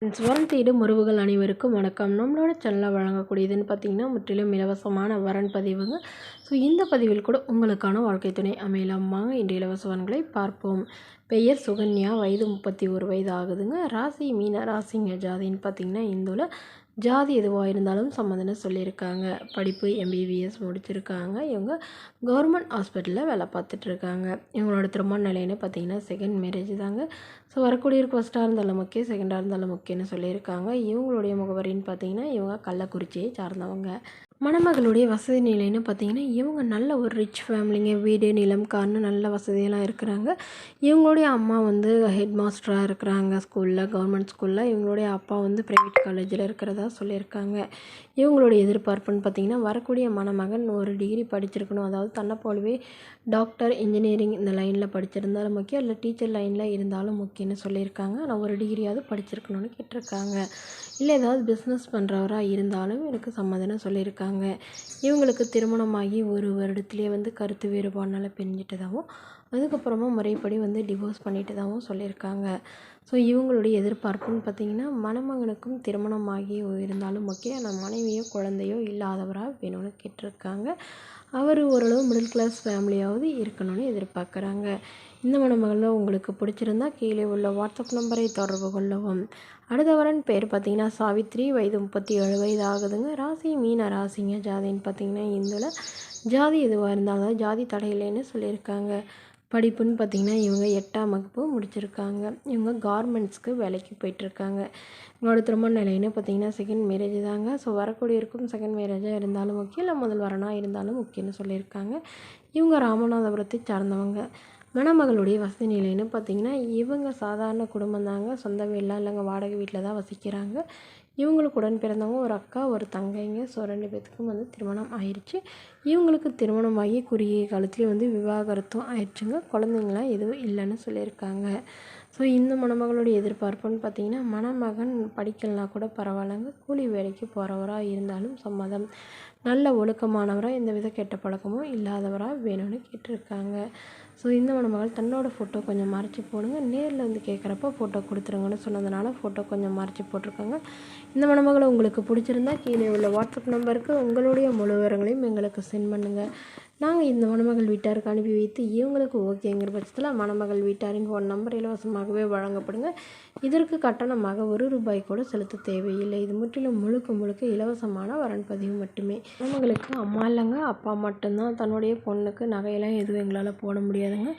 வரன் தேடும் உறவுகள் அனைவருக்கும் வணக்கம். நம்மளோட சேனலில் வழங்கக்கூடியதுன்னு பார்த்தீங்கன்னா முற்றிலும் இலவசமான வரன் பதிவுங்க. ஸோ இந்த பதிவில் கூட உங்களுக்கான வாழ்க்கை துணை அமையலாம். வாங்க இன்று இலவச வரன்களை பார்ப்போம். பெயர் சுகன்யா, வயது 31 வயது ஆகுதுங்க. ராசி மீன ராசிங்க. ஜாதின்னு பார்த்தீங்கன்னா இந்துல. ஜாதி எதுவாக இருந்தாலும் சம்மந்தம்னு சொல்லியிருக்காங்க. படிப்பு எம்பிபிஎஸ் முடிச்சிருக்காங்க. இவங்க கவர்மெண்ட் ஹாஸ்பிட்டலில் வேலை பார்த்துட்ருக்காங்க. இவங்களோட திருமண நிலைன்னு பார்த்தீங்கன்னா செகண்ட் மேரேஜ் தாங்க. ஸோ வரக்கூடியவருக்கு ஃபஸ்ட்டாக இருந்தாலும் ஓகே, செகண்டாக இருந்தாலும் ஓகேன்னு சொல்லியிருக்காங்க. இவங்களுடைய முகவரின்னு பார்த்தீங்கன்னா இவங்க கள்ளக்குறிச்சியை சார்ந்தவங்க. மணமகளுடைய வசதி நிலைன்னு பார்த்தீங்கன்னா இவங்க நல்ல ஒரு ரிச் ஃபேமிலிங்க. வீடு, நிலம், கார்னு நல்ல வசதியெல்லாம் இருக்கிறாங்க. இவங்களுடைய அம்மா வந்து ஹெட் மாஸ்டராக இருக்கிறாங்க ஸ்கூலில், கவர்மெண்ட் ஸ்கூலில். இவங்களுடைய அப்பா வந்து ப்ரைவேட் காலேஜில் இருக்கிறதா சொல்லியிருக்காங்க. இவங்களுடைய எதிர்பார்ப்புன்னு பார்த்தீங்கன்னா வரக்கூடிய மணமகன் ஒரு டிகிரி படிச்சிருக்கணும். அதாவது தன்னை போலவே டாக்டர், இன்ஜினியரிங் இந்த லைனில் படிச்சிருந்தாலும் முக்கியம், இல்லை டீச்சர் லைனில் இருந்தாலும் முக்கியம்னு சொல்லியிருக்காங்க. ஆனால் ஒரு டிகிரியாவது படிச்சிருக்கணும்னு கேட்டிருக்காங்க. இல்லை ஏதாவது பிஸ்னஸ் பண்ணுறவராக இருந்தாலும் எனக்கு சம்மதம்னு சொல்லியிருக்காங்க. இவங்களுக்கு திருமணமாகி ஒரு வருடத்துலேயே வந்து கருத்து வேறுபாடுனால பிரிஞ்சிட்டதாகவும், அதுக்கப்புறமா முறைப்படி வந்து டிவோர்ஸ் பண்ணிட்டதாகவும் சொல்லியிருக்காங்க. ஸோ இவங்களுடைய எதிர்பார்ப்புன்னு பார்த்திங்கன்னா மணமகனுக்கும் திருமணமாகி இருந்தாலும் ஓகே, ஆனால் மனைவியோ குழந்தையோ இல்லாதவராக வேணும்னு கேட்டிருக்காங்க. அவர் ஓரளவு மிடில் கிளாஸ் ஃபேமிலியாவது இருக்கணும்னு எதிர்பார்க்குறாங்க. இந்த மணமகளில் உங்களுக்கு பிடிச்சிருந்தா கீழே உள்ள வாட்ஸ்அப் நம்பரை தொடர்பு கொள்ளவும். அடுத்த வரன் பேர் பார்த்திங்கன்னா சாவித்ரி, வயது 37 வயது ஆகுதுங்க. ராசி மீன ராசிங்க. ஜாதின்னு பார்த்திங்கன்னா இந்துல. ஜாதி எதுவாக இருந்தாலும் ஜாதி தடையில்லைன்னு சொல்லியிருக்காங்க. படிப்புன்னு பார்த்திங்கன்னா இவங்க 8ஆம் வகுப்பு முடிச்சிருக்காங்க. இவங்க கார்மெண்ட்ஸ்க்கு வேலைக்கு போயிட்டுருக்காங்க. இவங்களோட திருமண நிலைன்னு பார்த்திங்கன்னா செகண்ட் மேரேஜ் தாங்க. ஸோ வரக்கூடியவருக்கும் செகண்ட் மேரேஜாக இருந்தாலும் ஓகே, இல்லை முதல் வரனாக இருந்தாலும் ஓகேன்னு சொல்லியிருக்காங்க. இவங்க ராமநாதபுரத்தை சார்ந்தவங்க. மணமகளுடைய வசதி நிலைன்னு பார்த்திங்கன்னா இவங்க சாதாரண குடும்பம் தாங்க. சொந்த வீடெலாம் இல்லைங்க, வாடகை வீட்டில் தான் வசிக்கிறாங்க. இவங்களுக்கு உடன் பிறந்தவங்க ஒரு அக்கா, ஒரு தங்கைங்க. ஸோ 2 பேத்துக்கும் வந்து திருமணம் ஆயிடுச்சு. இவங்களுக்கு திருமணமாகி குறுகிய காலத்துலேயே வந்து விவாகரத்தும் ஆயிடுச்சுங்க. குழந்தைங்களாம் எதுவும் இல்லைன்னு சொல்லியிருக்காங்க. ஸோ இந்த மணமகளுடைய எதிர்பார்ப்புன்னு பார்த்திங்கன்னா மணமகன் படிக்கலனா கூட பரவாயில்லைங்க, கூலி வேலைக்கு போகிறவராக இருந்தாலும் சம்மதம். நல்ல ஒழுக்கமானவராக, எந்தவித கெட்ட பழக்கமும் இல்லாதவராக வேணும்னு கேட்டிருக்காங்க. ஸோ இந்த மணமகள் தன்னோட ஃபோட்டோ கொஞ்சம் மறைச்சி போடுங்க, நேரில் வந்து கேட்குறப்ப ஃபோட்டோ கொடுத்துருங்கன்னு சொன்னதுனால ஃபோட்டோ கொஞ்சம் மறைச்சி போட்டிருக்காங்க. இந்த மணமகளை உங்களுக்கு பிடிச்சிருந்தா கீழே உள்ள வாட்ஸ்அப் நம்பருக்கு உங்களுடைய முழு விவரங்களையும் எங்களுக்கு சென்ட் பண்ணுங்கள். நாங்கள் இந்த மணமகள் வீட்டாருக்கு அனுப்பி வைத்து இவங்களுக்கு ஓகேங்கிற பட்சத்தில் மணமகள் வீட்டாரின் ஃபோன் நம்பர் இலவசமாகவே வழங்கப்படுங்க. இதற்கு கட்டணமாக ₹1 கூட செலுத்த தேவையில்லை. இது முற்றிலும் முழுக்க இலவசமான வரன் பதிவு மட்டுமே. மணமகளுக்கு அம்மா இல்லைங்க, அப்பா மட்டும்தான். தன்னுடைய பொண்ணுக்கு நகையெல்லாம் எதுவும் எங்களால் போட முடியாதுங்க.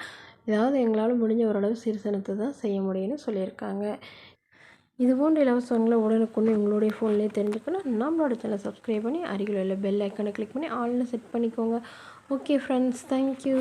ஏதாவது எங்களால் முடிஞ்ச ஓரளவு சீர்சனத்தை தான் செய்ய முடியும்னு சொல்லியிருக்காங்க. இது போன்ற இலவசங்களை உடனுக்குன்னு உங்களுடைய ஃபோன்லேயே தெரிஞ்சுக்கணும். நம்மளோட சேனலை சப்ஸ்கிரைப் பண்ணி அருகில் உள்ள பெல் ஐக்கனை கிளிக் பண்ணி ஆல்னு செட் பண்ணிக்கோங்க. Okay friends, thank you.